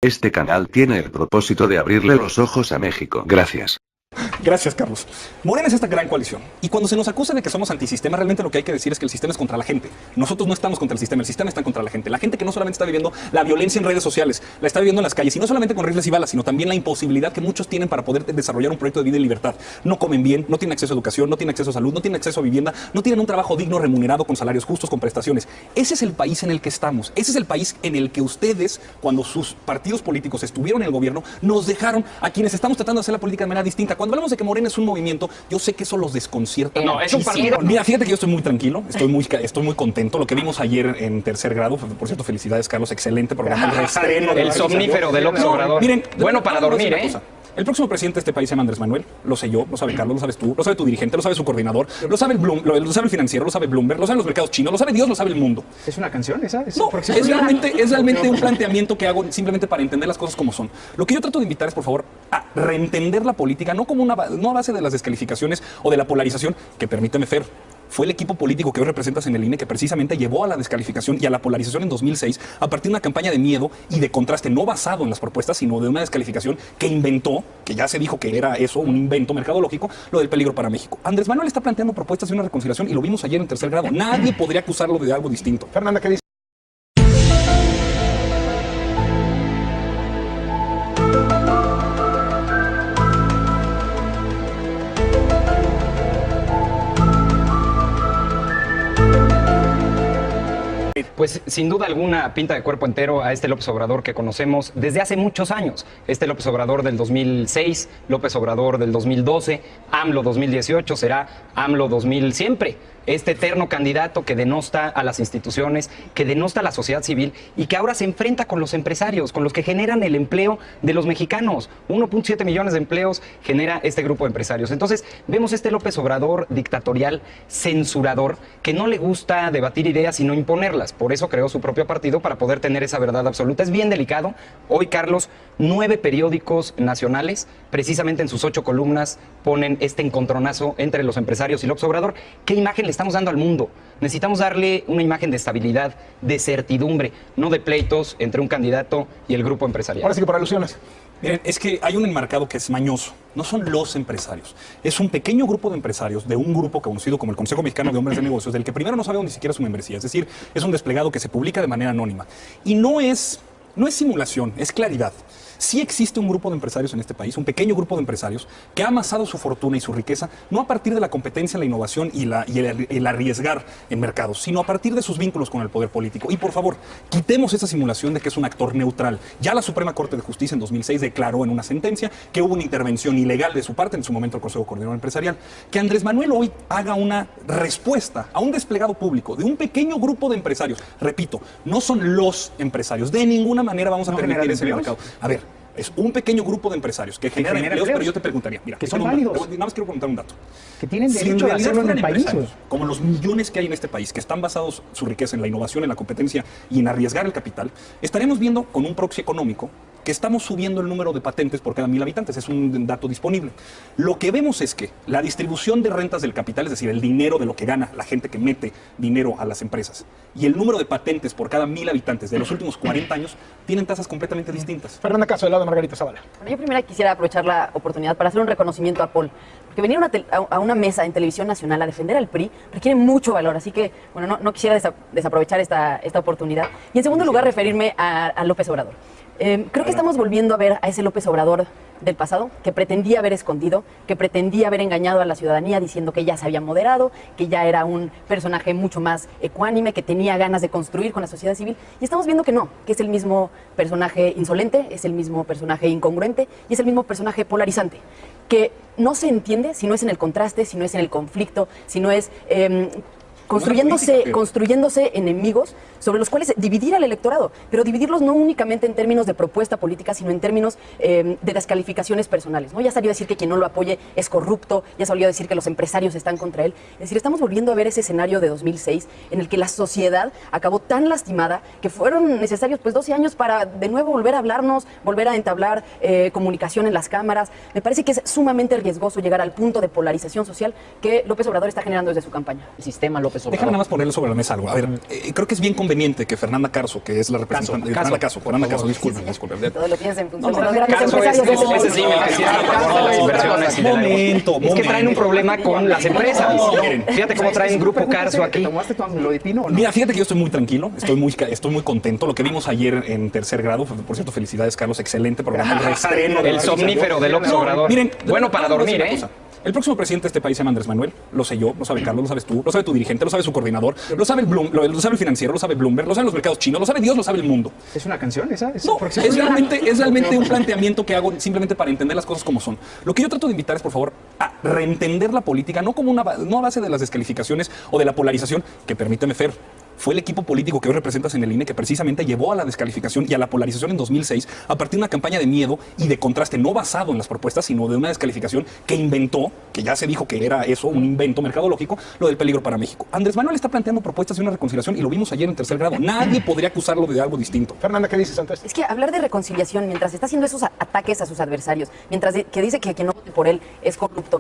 Este canal tiene el propósito de abrirle los ojos a México. Gracias. Gracias, Carlos. Morena es esta gran coalición. Y cuando se nos acusa de que somos antisistema, realmente lo que hay que decir es que el sistema es contra la gente. Nosotros no estamos contra el sistema está contra la gente. La gente que no solamente está viviendo la violencia en redes sociales, la está viviendo en las calles. Y no solamente con rifles y balas, sino también la imposibilidad que muchos tienen para poder desarrollar un proyecto de vida y libertad. No comen bien, no tienen acceso a educación, no tienen acceso a salud, no tienen acceso a vivienda, no tienen un trabajo digno, remunerado, con salarios justos, con prestaciones. Ese es el país en el que estamos. Ese es el país en el que ustedes, cuando sus partidos políticos estuvieron en el gobierno, nos dejaron a quienes estamos tratando de hacer la política de manera distinta. Cuando hablamos de que Morena es un movimiento, yo sé que eso los desconcierta. No, es un partido. Mira, fíjate que yo estoy muy tranquilo, estoy muy contento. Lo que vimos ayer en tercer grado, por cierto, felicidades, Carlos, excelente programa de estreno. El somnífero de López Obrador. Miren, bueno para dormir, ¿eh? El próximo presidente de este país se llama Andrés Manuel, lo sé yo, lo sabe Carlos, lo sabes tú, lo sabe tu dirigente, lo sabe su coordinador, lo sabe lo sabe el financiero, lo sabe Bloomberg, lo saben los mercados chinos, lo sabe Dios, lo sabe el mundo. ¿Es una canción esa? No, es realmente un planteamiento que hago simplemente para entender las cosas como son. Lo que yo trato de invitar es, por favor, a reentender la política, no a base de las descalificaciones o de la polarización, que permíteme, Fer, fue el equipo político que hoy representas en el INE que precisamente llevó a la descalificación y a la polarización en 2006 a partir de una campaña de miedo y de contraste, no basado en las propuestas, sino de una descalificación que inventó, que ya se dijo que era eso, un invento mercadológico, lo del peligro para México. Andrés Manuel está planteando propuestas de una reconciliación y lo vimos ayer en tercer grado. Nadie podría acusarlo de algo distinto. Fernanda, ¿qué dice? Pues sin duda alguna pinta de cuerpo entero a este López Obrador que conocemos desde hace muchos años. Este López Obrador del 2006, López Obrador del 2012, AMLO 2018, será AMLO 2000 siempre. Este eterno candidato que denosta a las instituciones, que denosta a la sociedad civil y que ahora se enfrenta con los empresarios, con los que generan el empleo de los mexicanos. 1.7 millones de empleos genera este grupo de empresarios. Entonces vemos este López Obrador dictatorial, censurador, que no le gusta debatir ideas sino imponerlas. Por eso creó su propio partido, para poder tener esa verdad absoluta. Es bien delicado. Hoy, Carlos, 9 periódicos nacionales, precisamente en sus 8 columnas, ponen este encontronazo entre los empresarios y López Obrador. ¿Qué imagen le estamos dando al mundo? Necesitamos darle una imagen de estabilidad, de certidumbre, no de pleitos entre un candidato y el grupo empresarial. Ahora sí que por alusiones. Miren, es que hay un enmarcado que es mañoso. No son los empresarios. Es un pequeño grupo de empresarios de un grupo conocido como el Consejo Mexicano de Hombres de Negocios, del que primero no sabemos ni siquiera su membresía. Es decir, es un desplegado que se publica de manera anónima. Y no es simulación, es claridad. Sí existe un grupo de empresarios en este país, un pequeño grupo de empresarios, que ha amasado su fortuna y su riqueza no a partir de la competencia, la innovación y el arriesgar en mercados, sino a partir de sus vínculos con el poder político. Y por favor, quitemos esa simulación de que es un actor neutral. Ya la Suprema Corte de Justicia en 2006 declaró en una sentencia que hubo una intervención ilegal de su parte, en su momento el Consejo Coordinador Empresarial. Que Andrés Manuel hoy haga una respuesta a un desplegado público de un pequeño grupo de empresarios. Repito, no son los empresarios. De ninguna manera vamos a permitir ese mercado. A ver, es un pequeño grupo de empresarios que generan empleos, pero yo te preguntaría, mira, que son válidos. Nada más quiero comentar un dato. Que tienen derecho a hacerlo en el país. Como los millones que hay en este país, que están basados su riqueza en la innovación, en la competencia y en arriesgar el capital, estaremos viendo con un proxy económico que estamos subiendo el número de patentes por cada 1000 habitantes. Es un dato disponible. Lo que vemos es que la distribución de rentas del capital, es decir, el dinero de lo que gana la gente que mete dinero a las empresas, y el número de patentes por cada 1000 habitantes de los últimos 40 años, tienen tasas completamente distintas. Fernanda Caso, del lado de Margarita Zavala. Bueno, yo primero quisiera aprovechar la oportunidad para hacer un reconocimiento a Paul, porque venir a una mesa en Televisión Nacional a defender al PRI requiere mucho valor, así que bueno, no quisiera desaprovechar esta oportunidad. Y en segundo lugar, referirme a López Obrador. Creo que estamos volviendo a ver a ese López Obrador del pasado, que pretendía haber escondido, que pretendía haber engañado a la ciudadanía diciendo que ya se había moderado, que ya era un personaje mucho más ecuánime, que tenía ganas de construir con la sociedad civil. Y estamos viendo que no, que es el mismo personaje insolente, es el mismo personaje incongruente y es el mismo personaje polarizante, que no se entiende si no es en el contraste, si no es en el conflicto, si no es construyéndose enemigos sobre los cuales dividir al electorado, pero dividirlos no únicamente en términos de propuesta política, sino en términos de descalificaciones personales, ¿no? Ya salió a decir que quien no lo apoye es corrupto, ya salió a decir que los empresarios están contra él. Es decir, estamos volviendo a ver ese escenario de 2006 en el que la sociedad acabó tan lastimada que fueron necesarios 12 años para de nuevo volver a hablarnos, volver a entablar comunicación en las cámaras. Me parece que es sumamente riesgoso llegar al punto de polarización social que López Obrador está generando desde su campaña. El sistema López López Obrador. Déjame nada más ponerle sobre la mesa algo. A ver, creo que es bien conveniente que Fernanda Carso, que es la representante... Fernanda Caso, disculpen. Todo lo piensa en función No, de los grandes Carso empresarios. ese sí, el que sí está a favor de las inversiones y del aeropuerto. Es que traen un problema con las empresas. Fíjate cómo traen Grupo Carso aquí. ¿Tomaste lo de Pino o no? Mira, fíjate que yo estoy muy tranquilo, estoy muy contento. Lo que vimos ayer en tercer grado, por cierto, felicidades, Carlos, excelente programa. El reestreno El somnífero de López Obrador. Miren, Bueno para dormir, ¿eh? El próximo presidente de este país se llama Andrés Manuel, lo sé yo, lo sabe Carlos, lo sabes tú, lo sabe tu dirigente, lo sabe su coordinador, lo sabe lo sabe el financiero, lo sabe Bloomberg, lo saben los mercados chinos, lo sabe Dios, lo sabe el mundo. ¿Es una canción esa? No, es realmente un planteamiento que hago simplemente para entender las cosas como son. Lo que yo trato de invitar es, por favor, a reentender la política, no a base de las descalificaciones o de la polarización, que permíteme, Fer, fue el equipo político que hoy representas en el INE que precisamente llevó a la descalificación y a la polarización en 2006 a partir de una campaña de miedo y de contraste, no basado en las propuestas, sino de una descalificación que inventó, que ya se dijo que era eso, un invento mercadológico, lo del peligro para México. Andrés Manuel está planteando propuestas de una reconciliación y lo vimos ayer en tercer grado. Nadie podría acusarlo de algo distinto. Fernanda, ¿qué dices ante esto? Es que hablar de reconciliación mientras está haciendo esos ataques a sus adversarios, mientras que dice que no vote por él es corrupto,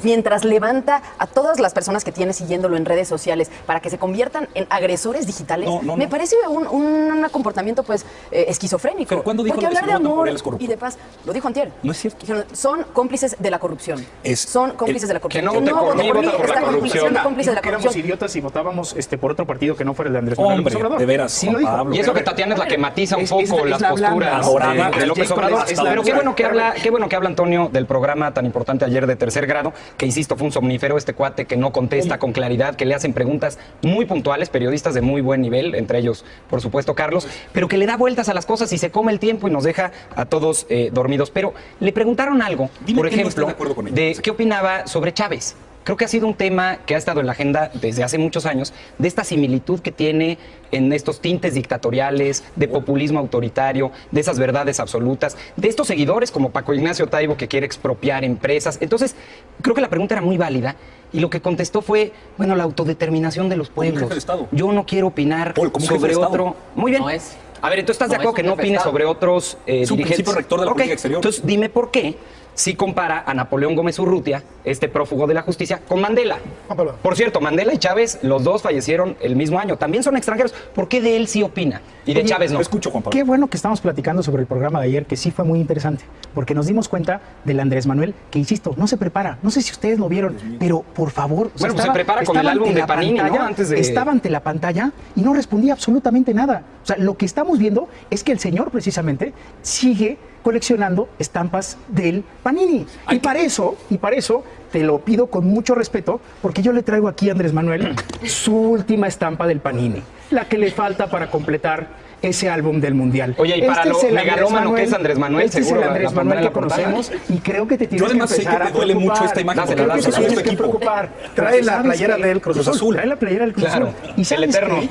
mientras levanta a todas las personas que tiene siguiéndolo en redes sociales para que se conviertan en agresores digitales, me parece un comportamiento pues esquizofrénico. Pero ¿cuándo dijo porque lo que hablar si de votan por amor él es corrupto? y de paz, lo dijo antier. No es cierto. Dijeron, son cómplices de la corrupción. Son cómplices de la corrupción. Que no vote por mí, vota por la corrupción. Cómplice de la Que éramos corrupción. idiotas y votábamos por otro partido que no fuera el de Andrés Manuel Hombre, López Obrador. de veras, Sí lo dijo. Pablo. Y eso que Tatiana es la que matiza un Es poco la las blanda, posturas de López Obrador. es la Pero qué blanda. bueno que habla Antonio del programa tan importante ayer de tercer grado, que insisto, fue un somnífero este cuate que no contesta con claridad, que le hacen preguntas muy puntuales, periodistas de muy buen nivel, entre ellos, por supuesto, Carlos, pero que le da vueltas a las cosas y se come el tiempo y nos deja a todos dormidos. Pero le preguntaron algo, Dime por que no ejemplo, está de acuerdo con ello. de qué opinaba sobre Chávez. Creo que ha sido un tema que ha estado en la agenda desde hace muchos años, de esta similitud que tiene en estos tintes dictatoriales, de populismo autoritario, de esas verdades absolutas, de estos seguidores como Paco Ignacio Taibo que quiere expropiar empresas. Entonces, creo que la pregunta era muy válida y lo que contestó fue, bueno, la autodeterminación de los pueblos. jefe de Estado. Yo no quiero opinar Paul, como jefe sobre de Estado. otro... Muy bien. No es. A ver, entonces estás de No acuerdo es que un no jefe de opines Estado. sobre otros Es un dirigentes. principio rector de la Ok, política exterior. entonces dime por qué si compara a Napoleón Gómez Urrutia, este prófugo de la justicia, con Mandela. Pablo. Por cierto, Mandela y Chávez, los dos fallecieron el mismo año. También son extranjeros. ¿Por qué de él sí opina y de Oye, Chávez no? Lo escucho, Juan Pablo. Qué bueno que estamos platicando sobre el programa de ayer, que sí fue muy interesante, porque nos dimos cuenta del Andrés Manuel, que insisto, no se prepara. No sé si ustedes lo vieron, pero por favor. Bueno, pues se prepara con el álbum de Panini, ¿no? Antes de... Estaba ante la pantalla y no respondía absolutamente nada. O sea, lo que estamos viendo es que el señor precisamente sigue coleccionando estampas del Panini. Y para eso te lo pido con mucho respeto, porque yo le traigo aquí a Andrés Manuel su última estampa del Panini, la que le falta para completar ese álbum del Mundial. Oye, y para lo megalómano que es Andrés Manuel, este seguro es el Andrés la pondrá Manuel en que la portada. conocemos, y creo que te tienes Yo además que sé que empezar te duele a preocupar. mucho esta imagen, Dásela, Creo que te dásela. tienes que Equipo. preocupar. Trae la ¿Sabes playera qué? del Cruz Azul. Trae la playera del Cruz Claro. Azul. ¿Y sabes El eterno. qué?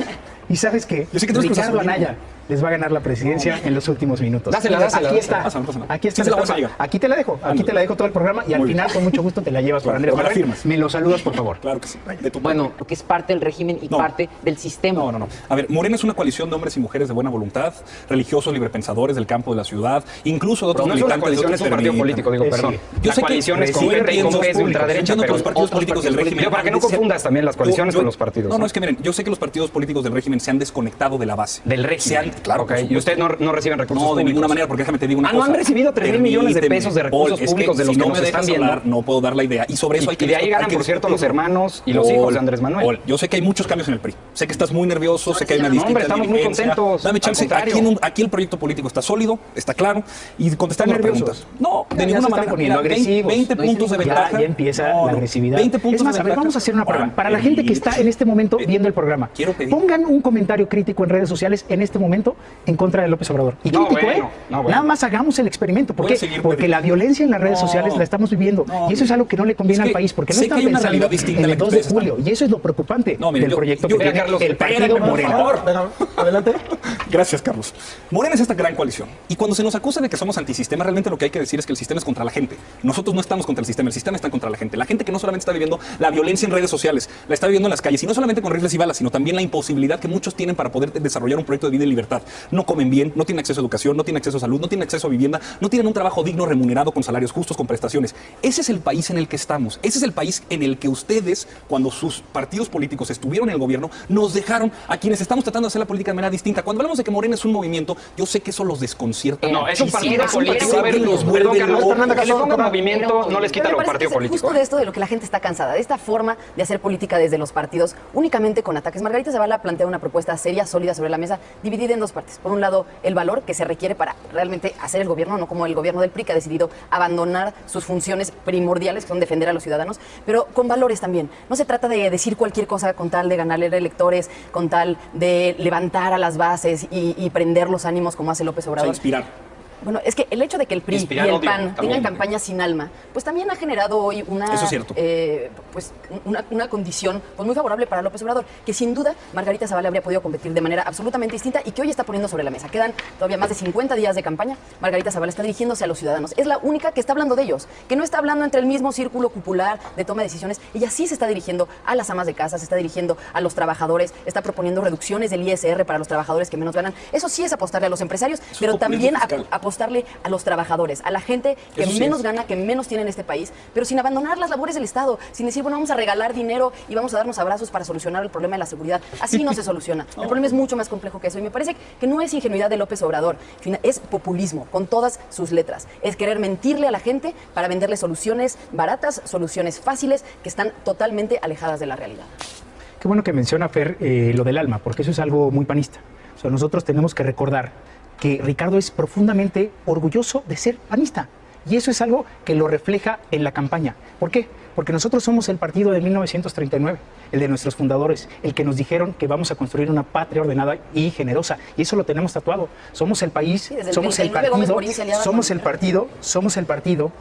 ¿Y sabes qué? Yo sé que tú eres Ricardo cruzazulino. Anaya les va a ganar la presidencia en los últimos minutos. Dásela, dásela, Aquí dásela. está. Pásala, pásala. Aquí está. Sí, se la la vas a estampa. llevar. Aquí te la dejo. Aquí Ándale. te la dejo todo el programa y al Muy final bien. con mucho gusto te la llevas para Andrés me la Manuel. firmas. Me lo saludas, por favor. Claro que sí. De tu Bueno, porque es parte del régimen y No. parte del sistema. No. A ver, Morena es una coalición de hombres y mujeres de buena voluntad, religiosos, librepensadores del campo de la ciudad, incluso de otros No es una militantes de coalición, otros es un partido permiten. político, digo, Sí. perdón. Yo La sé que coalición es con yo PT y con entiendo P es de yo ultraderecha, entiendo que pero los partidos otros políticos del régimen... Digo, para que no confundas también las coaliciones con los partidos. No, es que miren, yo sé que los partidos políticos del régimen se han desconectado de la base. Del régimen. Claro, Ok, por y supuesto. ustedes no reciben recursos No, de públicos. ninguna manera, porque déjame te digo una ¿no cosa. han recibido 3,000 millones de pesos de recursos Paul, es públicos de los si que no nos me están dejas viendo? hablar, no puedo dar la idea. Y sobre eso hay que... Y de ahí hay ganan, que por cierto, los discutirlo. hermanos y los hijos de Andrés Manuel. Paul, yo sé que hay muchos cambios en el PRI. Sé que estás muy nervioso, sé que hay una No, distinta hombre, estamos muy dirigencia. contentos. Dame Al chance. contrario. Aquí el proyecto político está sólido, está claro. Y contestando las nerviosos. preguntas. No, Ya de se ninguna están manera. poniendo Mira, agresivos. 20 No puntos de dicen- ventaja. Ya empieza No, la no. agresividad. 20 puntos Es más, de a ver, ventaja. vamos a hacer una prueba. Ahora, Para la gente que está en este momento viendo el programa, Quiero pedir. pongan un comentario crítico en redes sociales en este momento en contra de López Obrador. Y No, crítico, bueno, ¿eh? no, bueno. Nada más hagamos el experimento. ¿Por Voy a qué? seguir Porque pidiendo. la violencia en las redes No, sociales la estamos viviendo. no, Y eso es algo que no le conviene es que al país, porque no sé están que hay una pensando realidad distinta en a la el que 2 de ustedes julio. Y eso es lo preocupante No, miren, del proyecto que mira, tiene Carlos, el partido espérame, por Morena. favor. Adelante. Gracias, Carlos. Morena es esta gran coalición. Y cuando se nos acusa de que somos antisistema, realmente lo que hay que decir es que el sistema es contra la gente. Nosotros no estamos contra el sistema está contra la gente. La gente que no solamente está viviendo la violencia en redes sociales, la está viviendo en las calles. Y no solamente con rifles y balas, sino también la imposibilidad que muchos tienen para poder desarrollar un proyecto de vida y libertad. libertad. No comen bien, no tienen acceso a educación, no tienen acceso a salud, no tienen acceso a vivienda, no tienen un trabajo digno, remunerado, con salarios justos, con prestaciones. Ese es el país en el que estamos. Ese es el país en el que ustedes, cuando sus partidos políticos estuvieron en el gobierno, nos dejaron a quienes estamos tratando de hacer la política de manera distinta. Cuando hablamos de que Morena es un movimiento, yo sé que eso los desconcierta. No, es un partido muchísimo. político. A ver, Los perdón, vuelve Carlos, locos. que le pongan movimiento no les quita Pero lo me parece partido que es político. justo de esto de lo que la gente está cansada, de esta forma de hacer política desde los partidos, únicamente con ataques. Margarita Zavala plantea una propuesta seria, sólida sobre la mesa, dividida en dos partes. Por un lado, el valor que se requiere para realmente hacer el gobierno, no como el gobierno del PRI, que ha decidido abandonar sus funciones primordiales, que son defender a los ciudadanos, pero con valores también. No se trata de decir cualquier cosa con tal de ganarle electores, con tal de levantar a las bases y prender los ánimos como hace López O sea, Obrador. inspirar. Bueno, es que el hecho de que el PRI Inspirar y el odio PAN también. tengan campañas sin alma, pues también ha generado hoy una, Eso es cierto. pues una condición pues muy favorable para López Obrador, que sin duda Margarita Zavala habría podido competir de manera absolutamente distinta y que hoy está poniendo sobre la mesa. Quedan todavía más de 50 días de campaña. Margarita Zavala está dirigiéndose a los ciudadanos. Es la única que está hablando de ellos, que no está hablando entre el mismo círculo cupular de toma de decisiones. Ella sí se está dirigiendo a las amas de casa, se está dirigiendo a los trabajadores, está proponiendo reducciones del ISR para los trabajadores que menos ganan. Eso sí es apostarle a los empresarios, Es un pero populismo también fiscal. apostarle a los trabajadores, a la gente que Eso sí menos es. gana, que menos tiene en este país, pero sin abandonar las labores del Estado, sin decir, bueno, vamos a regalar dinero y vamos a darnos abrazos para solucionar el problema de la seguridad. Así no se soluciona. El problema es mucho más complejo que eso y me parece que no es ingenuidad de López Obrador, es populismo con todas sus letras. Es querer mentirle a la gente para venderle soluciones baratas, soluciones fáciles que están totalmente alejadas de la realidad. Qué bueno que menciona Fer lo del alma, porque eso es algo muy panista. O sea, nosotros tenemos que recordar que Ricardo es profundamente orgulloso de ser panista. Y eso es algo que lo refleja en la campaña. ¿Por qué? Porque nosotros somos el partido de 1939, el de nuestros fundadores, el que nos dijeron que vamos a construir una patria ordenada y generosa. Y eso lo tenemos tatuado. Somos el país, Sí, desde el somos el 39 Gómez partido, Morín se aliaba somos con- el partido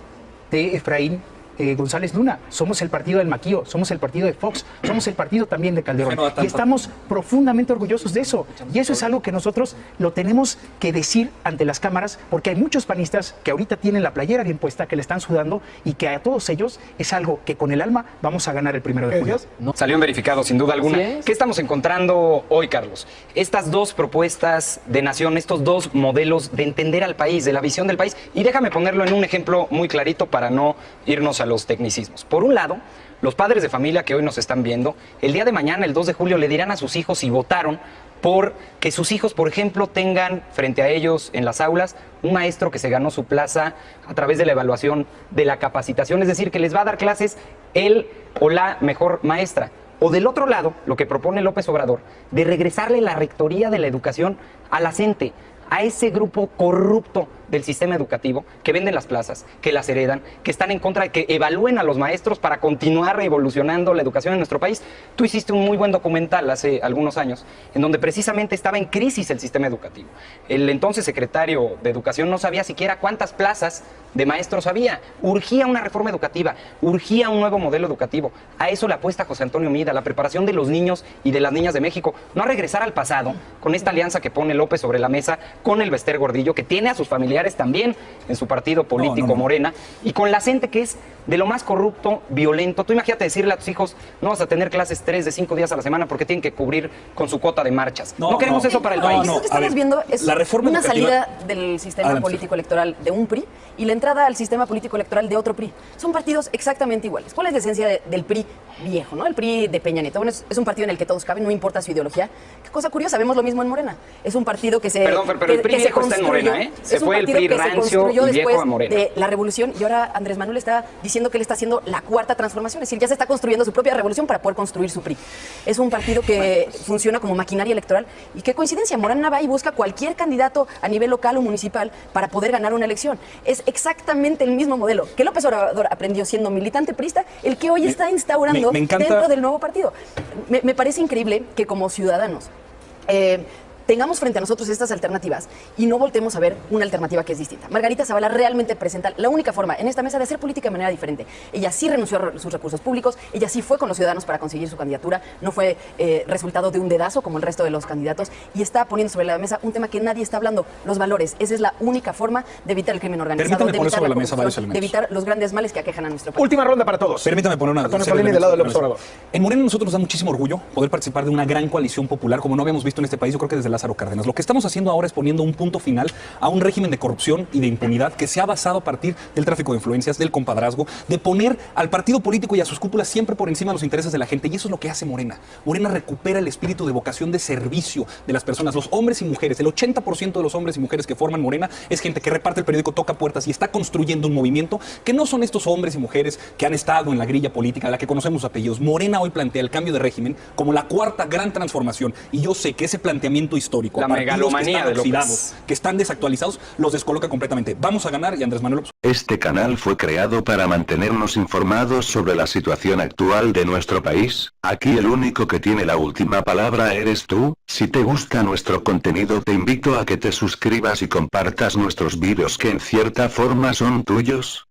de Efraín González Luna, somos el partido del Maquío, somos el partido de Fox, somos el partido también de Calderón. Bueno, tanto. Y estamos profundamente orgullosos de eso. Y eso es algo que nosotros lo tenemos que decir ante las cámaras, porque hay muchos panistas que ahorita tienen la playera bien puesta, que le están sudando, y que a todos ellos es algo que con el alma vamos a ganar el 1 de julio. Salió en verificado, sin duda alguna. Así es. ¿Qué estamos encontrando hoy, Carlos? Estas dos propuestas de nación, estos dos modelos de entender al país, de la visión del país. Y déjame ponerlo en un ejemplo muy clarito para no irnos a los tecnicismos. Por un lado, los padres de familia que hoy nos están viendo, el día de mañana, el 2 de julio, le dirán a sus hijos si votaron por que sus hijos, por ejemplo, tengan frente a ellos en las aulas un maestro que se ganó su plaza a través de la evaluación de la capacitación, es decir, que les va a dar clases él o la mejor maestra. O del otro lado, lo que propone López Obrador, de regresarle la rectoría de la educación a la CENTE, a ese grupo corrupto del sistema educativo que venden las plazas, que las heredan, que están en contra de que evalúen a los maestros para continuar evolucionando la educación en nuestro país. Tú hiciste un muy buen documental hace algunos años en donde precisamente estaba en crisis el sistema educativo. El entonces secretario de Educación no sabía siquiera cuántas plazas de maestros había. Urgía una reforma educativa, urgía un nuevo modelo educativo. A eso le apuesta José Antonio Mida, la preparación de los niños y de las niñas de México. No a regresar al pasado con esta alianza que pone López sobre la mesa con el Bester Gordillo, que tiene a sus familiares también en su partido político No. Morena, y con la CENTE, que es de lo más corrupto, violento. Tú imagínate decirle a tus hijos, no vas a tener clases 3 de 5 días a la semana porque tienen que cubrir con su cuota de marchas. No, queremos eso para el No, país. no. Lo que A ver, estamos viendo es la reforma una educativa- salida del sistema Adelante. político electoral de un PRI y la entrada al sistema político electoral de otro PRI. Son partidos exactamente iguales. ¿Cuál es la esencia del PRI viejo, ¿no? El PRI de Peña Nieto. Bueno, es un partido en el que todos caben, no importa su ideología. Qué cosa curiosa, vemos lo mismo en Morena. Es un partido que se... Perdón, Fer, pero el PRI que se viejo está en construyó- Morena, ¿eh? Se es un fue el partido PRI que se rancio construyó y viejo después a Morena. de la revolución y ahora Andrés Manuel está diciendo que él está haciendo la cuarta transformación, es decir, ya se está construyendo su propia revolución para poder construir su PRI. Es un partido que funciona como maquinaria electoral y qué coincidencia, Morena va y busca cualquier candidato a nivel local o municipal para poder ganar una elección. Es exactamente el mismo modelo que López Obrador aprendió siendo militante priista, el que hoy está instaurando me encanta- dentro del nuevo partido. Me parece increíble que como ciudadanos tengamos frente a nosotros estas alternativas y no voltemos a ver una alternativa que es distinta. Margarita Zavala realmente presenta la única forma en esta mesa de hacer política de manera diferente. Ella sí renunció a sus recursos públicos, ella sí fue con los ciudadanos para conseguir su candidatura, no fue resultado de un dedazo como el resto de los candidatos y está poniendo sobre la mesa un tema que nadie está hablando, los valores. Esa es la única forma de evitar el crimen organizado, Permítame de poner evitar sobre la la mesa varios corrupción, de elementos. evitar los grandes males que aquejan a nuestro país. Última ronda para todos. Permítame poner una Antonio serie Solini, del lado de López elementos. Obrador. En Morena nosotros nos da muchísimo orgullo poder participar de una gran coalición popular como no habíamos visto en este país, yo creo que desde Lázaro Cárdenas. Lo que estamos haciendo ahora es poniendo un punto final a un régimen de corrupción y de impunidad que se ha basado a partir del tráfico de influencias, del compadrazgo, de poner al partido político y a sus cúpulas siempre por encima de los intereses de la gente. Y eso es lo que hace Morena. Morena recupera el espíritu de vocación de servicio de las personas, los hombres y mujeres. El 80% de los hombres y mujeres que forman Morena es gente que reparte el periódico, toca puertas y está construyendo un movimiento que no son estos hombres y mujeres que han estado en la grilla política, la que conocemos sus apellidos. Morena hoy plantea el cambio de régimen como la cuarta gran transformación. Y yo sé que ese planteamiento histórico, La megalomanía de López, oxidados, que están desactualizados, los descoloca completamente. Vamos a ganar y Andrés Manuel López. Este canal fue creado para mantenernos informados sobre la situación actual de nuestro país. Aquí el único que tiene la última palabra eres tú. Si te gusta nuestro contenido, te invito a que te suscribas y compartas nuestros vídeos que en cierta forma son tuyos.